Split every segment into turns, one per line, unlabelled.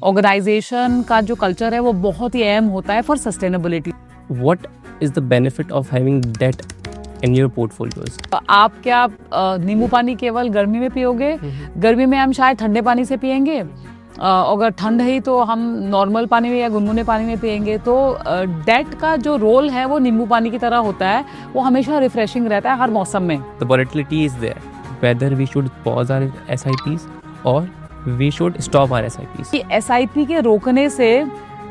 Organisation का जो culture है वो बहुत ही अहम होता है for sustainability.
What is the benefit of having debt in your portfolios?
आप क्या नींबू पानी केवल गर्मी में पियोगे? गर्मी में हम शायद ठंडे पानी से पियेंगे। अगर ठंड है तो हम नॉर्मल पानी में या गुनगुने पानी में पियेंगे। तो डेट का जो रोल है वो नींबू पानी की तरह होता है, वो हमेशा रिफ्रेशिंग रहता है हर मौसम में।
The volatility is there. Whether we should pause our SIPs or we should stop our SIPs.
SIP के रोकने से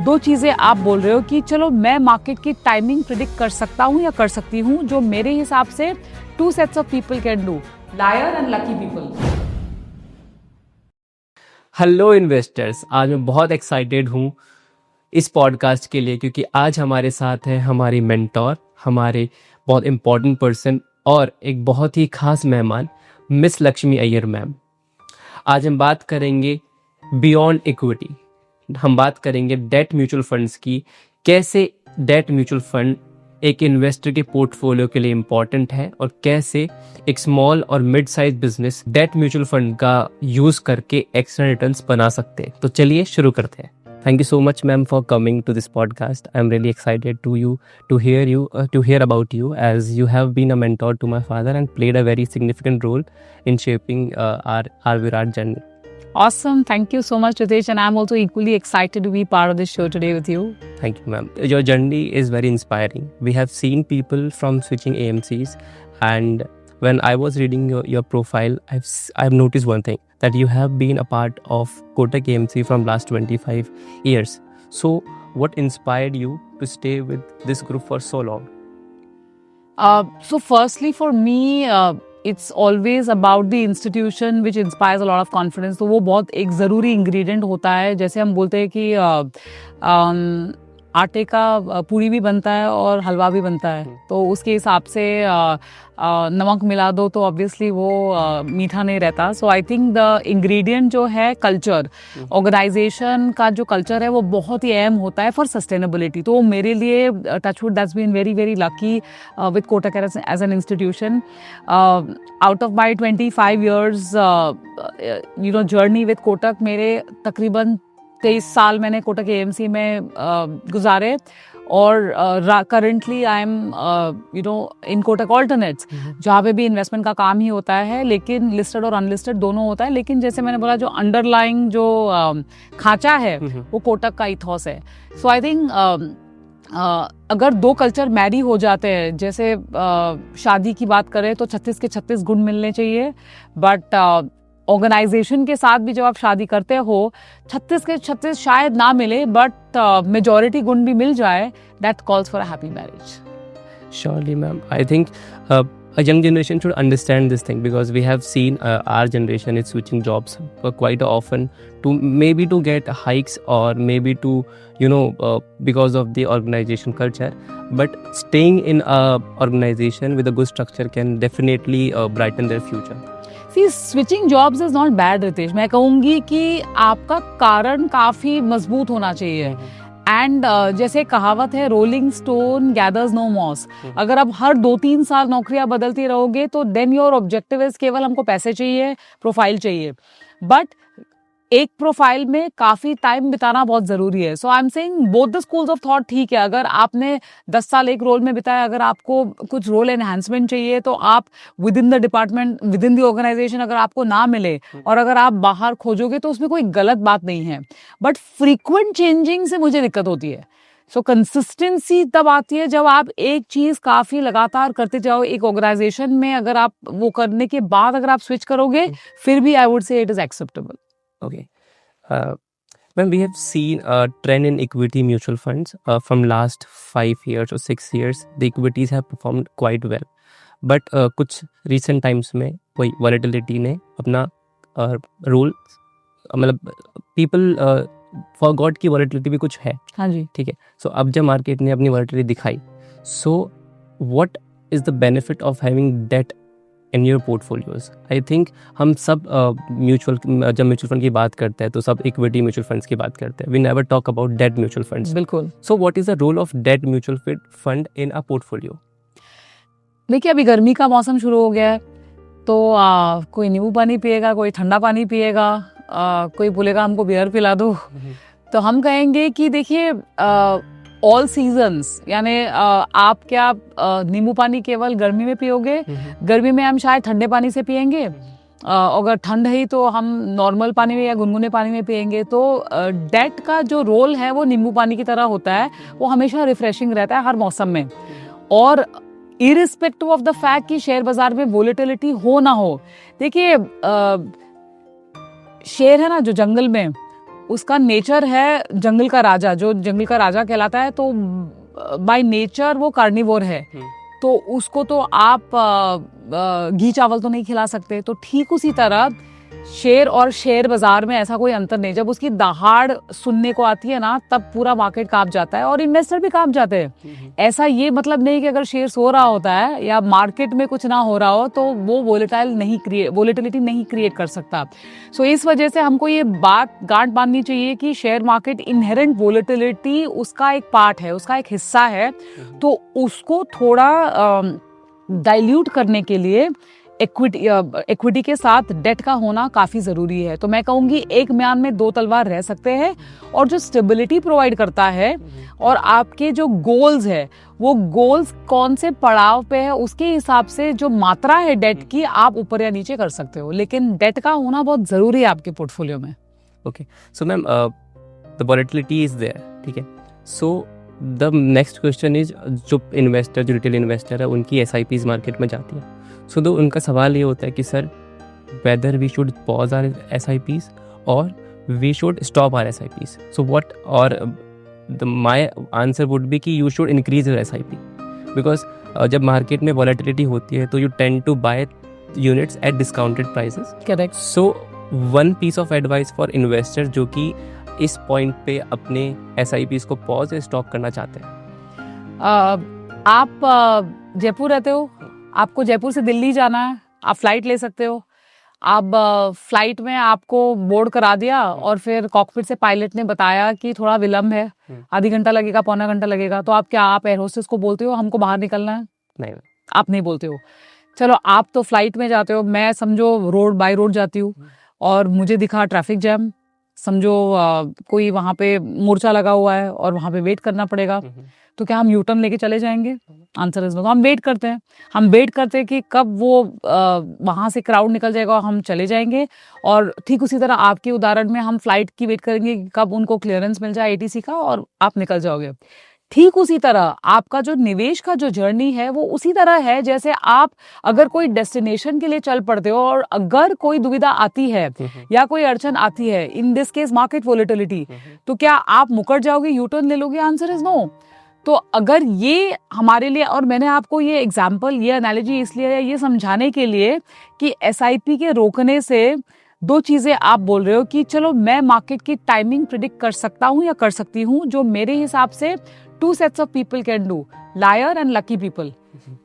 दो चीज़ें आप बोल रहे हो कि चलो मैं मार्केट की टाइमिंग प्रिडिक्ट कर सकता हूँ या कर सकती हूँ, जो मेरे हिसाब से two sets of people can do, lawyer and lucky people.
Hello investors, आज मैं बहुत एक्साइटेड हूँ इस पॉडकास्ट के लिए, क्योंकि आज हमारे साथ है हमारी मेंटोर, हमारे बहुत इम्पोर्टेंट पर्सन और एक बहुत ही खास मेहमान मिस लक्ष्मी अय्यर मैम। आज हम बात करेंगे बियॉन्ड इक्विटी, हम बात करेंगे डेट म्यूचुअल फंड्स की, कैसे डेट म्यूचुअल फंड एक इन्वेस्टर के पोर्टफोलियो के लिए इम्पॉर्टेंट है और कैसे एक स्मॉल और mid size business debt mutual fund का यूज करके एक्स्ट्रा रिटर्न्स बना सकते हैं। तो चलिए शुरू करते हैं। Thank you so much, ma'am, for coming to this podcast. I'm really excited to hear about you, as you have been a mentor to my father and played a very significant role in shaping our Virat journey.
Awesome. Thank you so much, Ritesh. And I'm also equally excited to be part of this show today with you.
Thank you, ma'am. Your journey is very inspiring. We have seen people from switching AMCs, and when I was reading your profile, I've noticed one thing, that you have been a part of Kotak AMC from last 25 years. So what inspired you to stay with this group for so long?
So firstly, for me, it's always about the institution which inspires a lot of confidence. तो वो बहुत एक ज़रूरी ingredient होता है। जैसे हम बोलते हैं कि आटे का पूरी भी बनता है और हलवा भी बनता है, तो उसके हिसाब से नमक मिला दो तो ऑब्वियसली वो मीठा नहीं रहता। सो आई थिंक द इंग्रेडिएंट जो है कल्चर, ऑर्गेनाइजेशन का जो कल्चर है वो बहुत ही अहम होता है फॉर सस्टेनेबिलिटी। तो मेरे लिए touchwood that's been very very lucky with Kotak as an institution. Out of my 25 years journey with Kotak, मेरे तकरीबन 23 साल मैंने कोटक एएमसी में गुजारे और currently I am in Kotak alternates, जहाँ पे भी इन्वेस्टमेंट का काम ही होता है, लेकिन लिस्टेड और अनलिस्टेड दोनों होता है। लेकिन जैसे मैंने बोला, जो अंडरलाइंग जो खांचा है वो कोटक का इथॉस है। सो आई थिंक अगर दो कल्चर मैरी हो जाते हैं, जैसे शादी की बात करें तो 36 के 36 गुण मिलने चाहिए, बट ऑर्गेनाइजेशन के साथ भी जब आप शादी करते हो 36 के 36 शायद ना मिले, बट मेजॉरिटी गुण भी मिल जाए, that calls for a happy marriage.
Surely, ma'am. I think a young generation should understand this thing, because we have seen our generation is switching jobs quite often to get hikes, or maybe to because of the organization culture. But staying in a organization with a good structure can definitely brighten their future.
See, switching jobs is not bad, Ritesh. मैं कहूँगी कि आपका कारण काफ़ी मजबूत होना चाहिए। And जैसे कहावत है, rolling stone gathers no moss. अगर आप हर 2-3 साल नौकरियां बदलती रहोगे तो देन योर ऑब्जेक्टिव इज केवल हमको पैसे चाहिए, प्रोफाइल चाहिए, बट एक प्रोफाइल में काफ़ी टाइम बिताना बहुत ज़रूरी है। So I am saying both the schools of thought ठीक है। अगर आपने 10 साल एक रोल में बिताया, अगर आपको कुछ रोल एनहांसमेंट चाहिए तो आप within the department, within the organisation अगर आपको ना मिले और अगर आप बाहर खोजोगे तो उसमें कोई गलत बात नहीं है। बट फ्रीक्वेंट चेंजिंग से मुझे दिक्कत होती है। सो कंसिस्टेंसी तब आती है जब आप एक चीज़ काफ़ी लगातार करते जाओ एक ऑर्गेनाइजेशन में। अगर आप वो करने के बाद अगर आप स्विच करोगे, फिर भी I would say it is acceptable.
Okay. When we have seen a trend in equity mutual funds from last 5 years or 6 years, the equities have performed quite well. But कुछ recent times में वही volatility ने अपना role, मतलब people forgot कि volatility भी कुछ है।
हाँ जी,
ठीक है। So अब जब market ने अपनी volatility दिखाई, so what is the benefit of having debt in your portfolios? I think हम सब जब म्यूचुअल फंड की बात करते हैं तो सब इक्विटी म्यूचुअल फंड्स की बात करते हैं। We never talk about debt mutual funds.
बिल्कुल।
So what is the role of debt mutual fund in a portfolio?
देखिए अभी गर्मी का मौसम शुरू हो गया है, तो कोई नींबू पानी पिएगा, कोई ठंडा पानी पिएगा, कोई बोलेगा हमको बियर पिला दो। तो हम कहेंगे कि देखिए ऑल सीजन्स, यानी आप क्या नींबू पानी केवल गर्मी में पियोगे? गर्मी में हम शायद ठंडे पानी से पियेंगे, अगर ठंड है तो हम नॉर्मल पानी में या गुनगुने पानी में पियेंगे। तो डेट का जो रोल है वो नींबू पानी की तरह होता है, वो हमेशा रिफ्रेशिंग रहता है हर मौसम में। और इरिस्पेक्टिव ऑफ द फैक्ट कि शेयर बाजार में वोलेटिलिटी हो ना हो, देखिए शेर है ना जो जंगल में, उसका नेचर है जंगल का राजा, जो जंगल का राजा कहलाता है, तो बाय नेचर वो कार्निवोर है, तो उसको तो आप घी चावल तो नहीं खिला सकते। तो ठीक उसी तरह शेर और शेयर बाजार में ऐसा कोई अंतर नहीं। जब उसकी दहाड़ सुनने को आती है ना, तब पूरा मार्केट कांप जाता है और इन्वेस्टर भी कांप जाते हैं। ऐसा ये मतलब नहीं कि अगर शेयर सो रहा होता है या मार्केट में कुछ ना हो रहा हो तो वो वोलेटिलिटी नहीं क्रिएट कर सकता। सो इस वजह से हमको ये बात गांठ बांधनी चाहिए कि शेयर मार्केट इनहेरेंट वोलेटिलिटी उसका एक पार्ट है, उसका एक हिस्सा है। तो उसको थोड़ा डाइल्यूट करने के लिए इक्विटी के साथ डेट का होना काफ़ी ज़रूरी है। तो मैं कहूँगी एक म्यान में दो तलवार रह सकते हैं, और जो स्टेबिलिटी प्रोवाइड करता है और आपके जो गोल्स है, वो गोल्स कौन से पड़ाव पे है, उसके हिसाब से जो मात्रा है डेट की, आप ऊपर या नीचे कर सकते हो, लेकिन डेट का होना बहुत ज़रूरी है आपके पोर्टफोलियो में।
Okay, so ma'am the volatility is there, ठीक है। So the next question is, जो इन्वेस्टर, जो रिटेल इन्वेस्टर है, उनकी SIPs मार्केट में जाती है। सो तो उनका सवाल ये होता है कि sir whether we should pause our SIPs और we should stop our SIPs। So what, और my answer would be that you should increase your SIP, because जब मार्केट में वॉलेटिलिटी होती है तो you tend to buy units at discounted prices.
Correct.
So one piece of advice for investor जो कि इस point पे अपने SIPs को पॉज या स्टॉप करना चाहते हैं।
आप जयपुर रहते हो, आपको जयपुर से दिल्ली जाना है, आप फ्लाइट ले सकते हो। आप फ्लाइट में आपको बोर्ड करा दिया और फिर कॉकपिट से पायलट ने बताया कि थोड़ा विलंब है, आधी घंटा लगेगा, पौना घंटा लगेगा, तो आप एयर होस्टेस को बोलते हो हमको बाहर निकलना है?
नहीं,
आप नहीं बोलते हो। चलो आप तो फ्लाइट में जाते हो, मैं समझो रोड बाय रोड जाती हूँ और मुझे दिखा ट्रैफिक जैम, समझो कोई वहाँ पे मोर्चा लगा हुआ है और वहाँ पे वेट करना पड़ेगा, तो क्या हम यूटर्न लेके चले जाएंगे? Answer is no. हम वेट करते हैं कि कब वो वहाँ से क्राउड निकल जाएगा और हम चले जाएंगे। और ठीक उसी तरह आपके उदाहरण में हम फ्लाइट की वेट करेंगे कि कब उनको क्लियरेंस मिल जाए ATC का और आप निकल जाओगे। ठीक उसी तरह आपका जो निवेश का जो जर्नी है वो उसी तरह है, जैसे आप अगर कोई डेस्टिनेशन के लिए चल पड़ते हो और अगर कोई दुविधा आती है या कोई अड़चन आती है, in this case market volatility, तो क्या आप मुकर जाओगे, यूटर्न ले लोगे? Answer is no. तो अगर ये हमारे लिए, और मैंने आपको ये एग्जाम्पल, ये एनालॉजी इसलिए है ये समझाने के लिए कि SIP के रोकने से दो चीजें आप बोल रहे हो कि चलो मैं मार्केट की टाइमिंग प्रिडिक्ट कर सकता हूँ या कर सकती हूँ, जो मेरे हिसाब से 2 sets of people can do, liar and lucky people.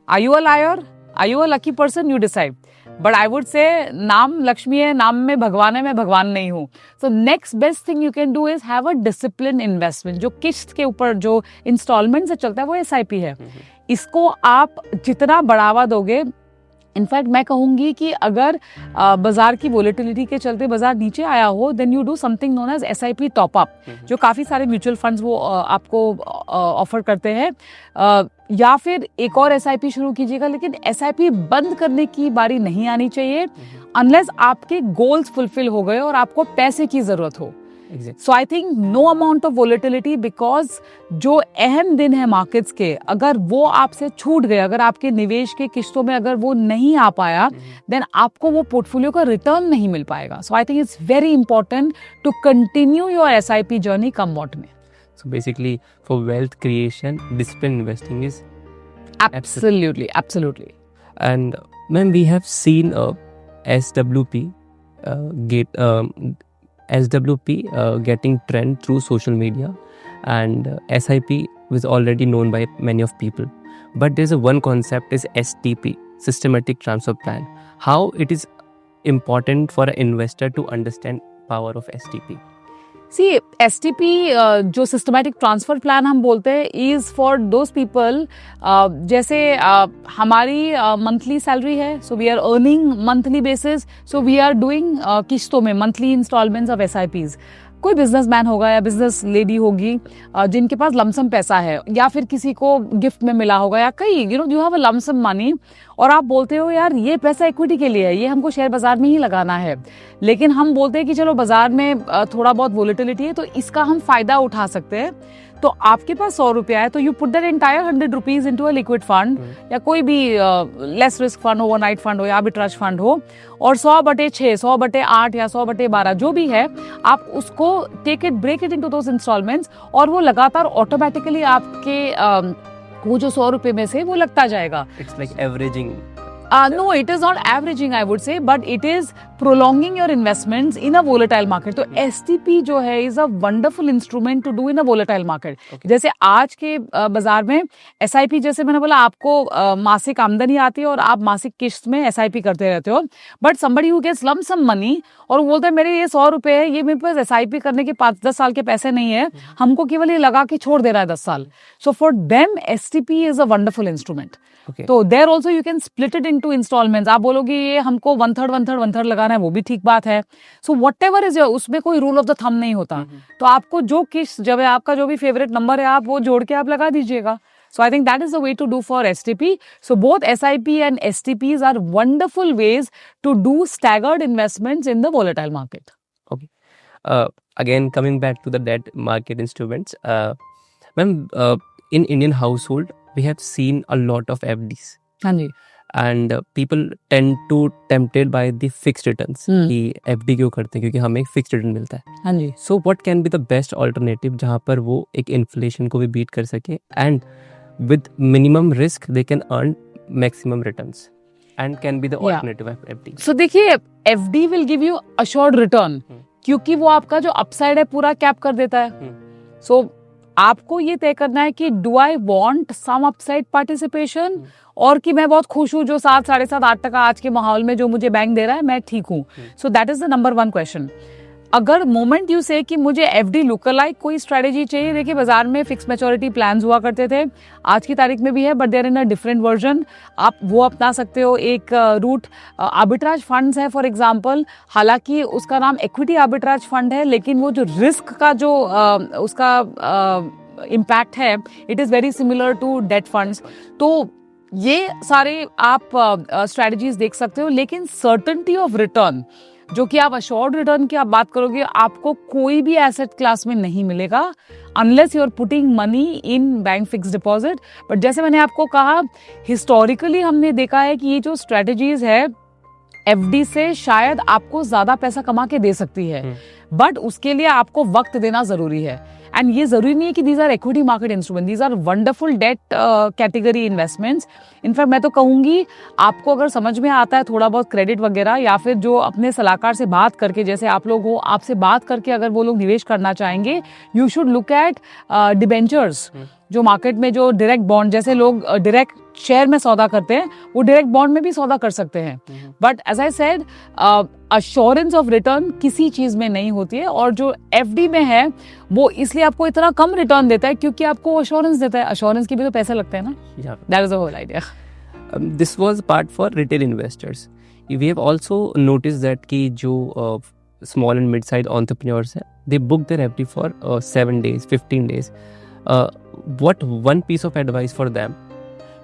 Are you a liar? Are you a lucky person? You decide. But I would say नाम लक्ष्मी है, नाम में भगवान है, मैं भगवान नहीं हूँ। So next best thing you can do is have a disciplined investment। जो किस्त के ऊपर जो इंस्टॉलमेंट से चलता है वो SIP है। इसको आप जितना बढ़ावा दोगे, इनफैक्ट मैं कहूँगी कि अगर बाजार की वोलेटिलिटी के चलते बाजार नीचे आया हो, then you do something known as SIP top up, जो काफ़ी सारे म्यूचुअल फंड्स वो आपको ऑफर करते हैं, या फिर एक और SIP शुरू कीजिएगा। लेकिन SIP बंद करने की बारी नहीं आनी चाहिए अनलेस आपके गोल्स फुलफिल हो गए और आपको पैसे की ज़रूरत हो। So I think no amount of volatility, because जो अहम दिन है मार्केट्स के, अगर वो आपसे छूट गए, अगर आपके निवेश के किस्तों में अगर वो नहीं आ पाया, देन आपको वो पोर्टफोलियो का रिटर्न नहीं मिल पाएगा। So I think it's very important to continue your SIP journey come what में।
So basically for wealth creation, disciplined investing is
absolutely.
And ma'am, we have seen SWP getting trend through social media, and SIP was already known by many of people. But there's one concept is STP, systematic transfer plan. How it is important for an investor to understand power of STP?
See STP जो systematic transfer plan हम बोलते हैं is for those people जैसे हमारी monthly salary है, so we are earning monthly basis, so we are doing किस्तों में monthly instalments of SIPs। कोई बिजनेसमैन होगा या बिजनेस लेडी होगी जिनके पास लमसम पैसा है या फिर किसी को गिफ्ट में मिला होगा या कई you have a lump sum money और आप बोलते हो यार ये पैसा इक्विटी के लिए है, ये हमको शेयर बाजार में ही लगाना है, लेकिन हम बोलते हैं कि चलो बाजार में थोड़ा बहुत वोलेटिलिटी है तो इसका हम फायदा उठा सकते हैं। तो आपके पास 100 रुपया है तो you put that entire 100 rupees into a liquid fund या कोई भी less risk fund, overnight fund हो या आर्बिट्राज फंड हो, और 100/6, 100/8 या 100/12 जो भी है आप उसको take it, break it into those instalments और वो लगातार ऑटोमेटिकली आपके वो जो 100 रुपए में से वो लगता जाएगा।
It's like averaging.
No, it is not averaging, I would say, but it is prolonging your investments in a volatile market. तो STP जो है is a wonderful instrument to do in a volatile market.
Okay.
जैसे आज के बाजार में SIP, जैसे मैंने बोला आपको मासिक आमदनी आती है और आप मासिक किस्त में SIP करते रहते हो, but somebody who gets lump sum money और वो बोलता है मेरे ये 100 रुपए है, ये मेरे पास SIP करने के 5-10 साल के पैसे नहीं है, हमको केवल ये लगा के छोड़ दे रहा है 10 साल। So for them STP is a wonderful instrument.
Okay.
तो there also you can split it into instalments. आप बोलोगे ये हमको 1/3 लगाना है, वो भी ठीक बात है। सो व्हाटएवर इज योर, उसमें कोई रूल ऑफ द थंब नहीं होता। तो आपको जो किस जब आपका जो भी फेवरेट नंबर है आप वो जोड़ के आप लगा दीजिएगा। So I think that is the way to do for STP. So both SIP and STPs are wonderful ways to do staggered investments in the volatile market.
Okay. Again, coming back to the debt market instruments, ma'am, in Indian household, we have seen a lot of FDs.
हाँ जी।
And people tend to tempted by the fixed returns. कि FD क्यों करते हैं? क्योंकि हमें एक fixed return मिलता है।
हाँ जी।
So what can be the best alternative जहाँ पर वो एक inflation को भी beat कर सके and with minimum risk they can earn maximum returns and can be the alternative of FD.
So देखिए FD will give you assured return क्योंकि वो आपका जो अपसाइड है पूरा कैप कर देता है। So आपको ये तय करना है कि do I want some upside participation और कि मैं बहुत खुश हूँ जो 7, 7.5, 8% आज के माहौल में जो मुझे बैंक दे रहा है मैं ठीक हूँ। So that is the number 1 question. अगर मोमेंट यू से कि मुझे FD लुकलाइक कोई स्ट्रेटेजी चाहिए, देखिए बाजार में फिक्स मैच्योरिटी प्लान्स हुआ करते थे, आज की तारीख में भी है but there in a different version. आप वो अपना सकते हो। एक रूट आर्बिट्राज फंड्स है फॉर एग्जांपल, हालांकि उसका नाम इक्विटी आर्बिट्राज फंड है लेकिन वो जो रिस्क का जो उसका इम्पैक्ट है it is very similar to debt funds. तो ये सारे आप स्ट्रेटजीज देख सकते हो, लेकिन सर्टेनिटी ऑफ रिटर्न जो कि आप अश्योर्ड रिटर्न की आप बात करोगे आपको कोई भी एसेट क्लास में नहीं मिलेगा unless you are putting money in bank fix deposit. But जैसे मैंने आपको कहा हिस्टोरिकली हमने देखा है कि ये जो स्ट्रेटजीज है FD से शायद आपको ज्यादा पैसा कमा के दे सकती है, बट उसके लिए आपको वक्त देना जरूरी है। एंड ये जरूरी नहीं है कि these are equity market instrument, these are wonderful debt category investments. In fact मैं तो कहूंगी आपको अगर समझ में आता है थोड़ा बहुत क्रेडिट वगैरह या फिर जो अपने सलाहकार से बात करके, जैसे आप लोग हो, आपसे बात करके अगर वो लोग निवेश करना चाहेंगे, you should look at debentures. जो मार्केट में जो डायरेक्ट बॉन्ड, जैसे लोग डायरेक्ट शेयर में सौदा करते हैं वो डायरेक्ट बॉन्ड में भी सौदा कर सकते हैं। But as I said assurance of return किसी चीज में नहीं होती है, और जो FD में है वो इसलिए आपको इतना कम रिटर्न देता है क्योंकि आपको अश्योरेंस देता है। अश्योरेंस के भी तो पैसे लगते हैं ना। That is the whole idea.
This was part for retail investors. We have also noticed that कि जो small and mid-sized entrepreneurs हैं, they book their FD for 7 days, 15 days. What one piece of advice for them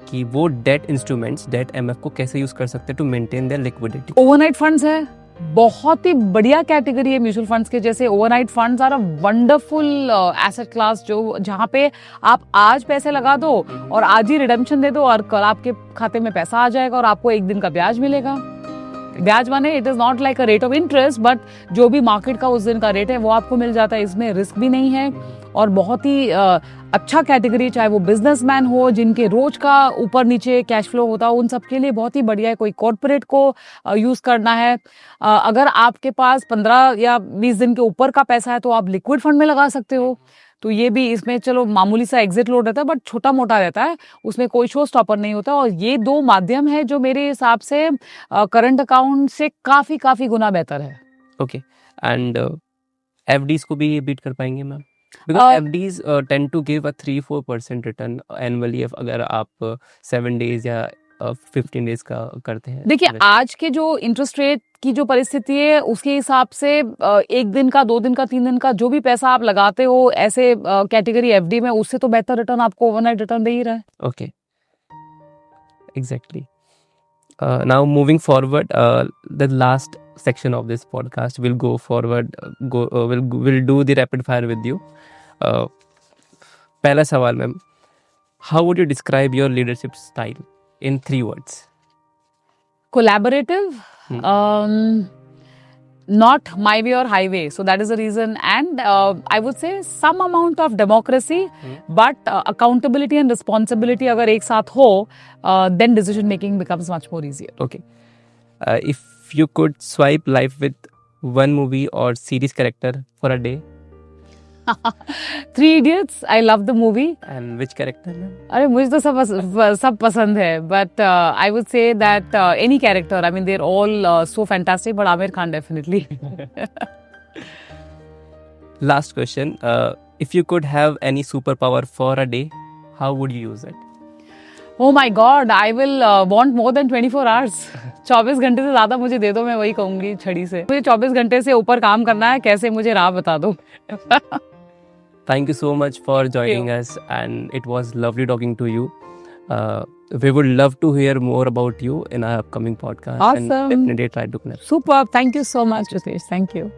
कि वो debt instruments, debt MF को कैसे use कर सकते हैं to maintain their liquidity?
Overnight funds है, बहुत ही बढ़िया कैटेगरी है म्यूचुअल फंड्स के। जैसे overnight funds are a wonderful asset class जो जहाँ पे आप आज पैसे लगा दो और आज ही रिडेम्पशन दे दो और कल आपके खाते में पैसा आ जाएगा और आपको एक दिन का ब्याज मिलेगा। ब्याज माने it is not like a rate of interest, but जो भी मार्केट का उस दिन का रेट है वो आपको मिल जाता है। इसमें रिस्क भी नहीं है और बहुत ही अच्छा कैटेगरी, चाहे वो बिजनेसमैन हो जिनके रोज का ऊपर नीचे कैश फ्लो होता हो, उन सब के लिए बहुत ही बढ़िया है। कोई कॉर्पोरेट को यूज करना है, अगर आपके पास 15 या 20 दिन के ऊपर का पैसा है तो आप लिक्विड फंड में लगा सकते हो। तो ये भी, इसमें चलो मामूली सा एग्जिट लोड रहता है बट छोटा मोटा रहता है, उसमें कोई शो स्टॉपर नहीं होता। और ये 2 माध्यम है जो मेरे हिसाब से करंट अकाउंट से काफी गुना बेहतर है।
Okay. And FDs को भी ये बीट कर पाएंगे ma'am? Because FDs tend to give a 3-4% return annually अगर आप 7 डेज या 15 डेज का करते हैं।
देखिए आज के जो इंटरेस्ट रेट की जो परिस्थिति है उसके हिसाब से 1 दिन का, 2 दिन का, 3 दिन का जो भी पैसा आप लगाते हो ऐसे कैटेगरी एफडी में, उससे तो बेहतर रिटर्न आपको ओवरनाइट रिटर्न दे ही रहा है।
Okay, exactly. Now moving forward, the last section of this podcast will go forward. We'll do the rapid fire with you. पहला सवाल ma'am, how would you describe your leadership style in 3 words?
Collaborative, not my way or highway, so that is the reason, and I would say some amount of democracy, but accountability and responsibility अगर एक साथ हो, then decision making becomes much more easier.
Okay. If you could swipe life with one movie or series character for a day,
3 Idiots, I love the movie.
and which character ma'am?
अरे मुझे तो सब पसंद है, but I would say that any character, I mean they're all so fantastic, but Aamir Khan definitely.
Last question, if you could have any superpower for a day, how would you use it?
Oh my God, I will want more than 24 hours. 24 घंटे से ज़्यादा मुझे दे दो, मैं वही कहूँगी छड़ी से। मुझे 24 घंटे से ऊपर काम करना है, कैसे मुझे राह बता दो।
Thank you so much for joining us, and it was lovely talking to you. We would love to hear more about you in our upcoming podcast.
Awesome.
And definitely try to connect.
Super. Thank you so much, Ritesh. Thank you.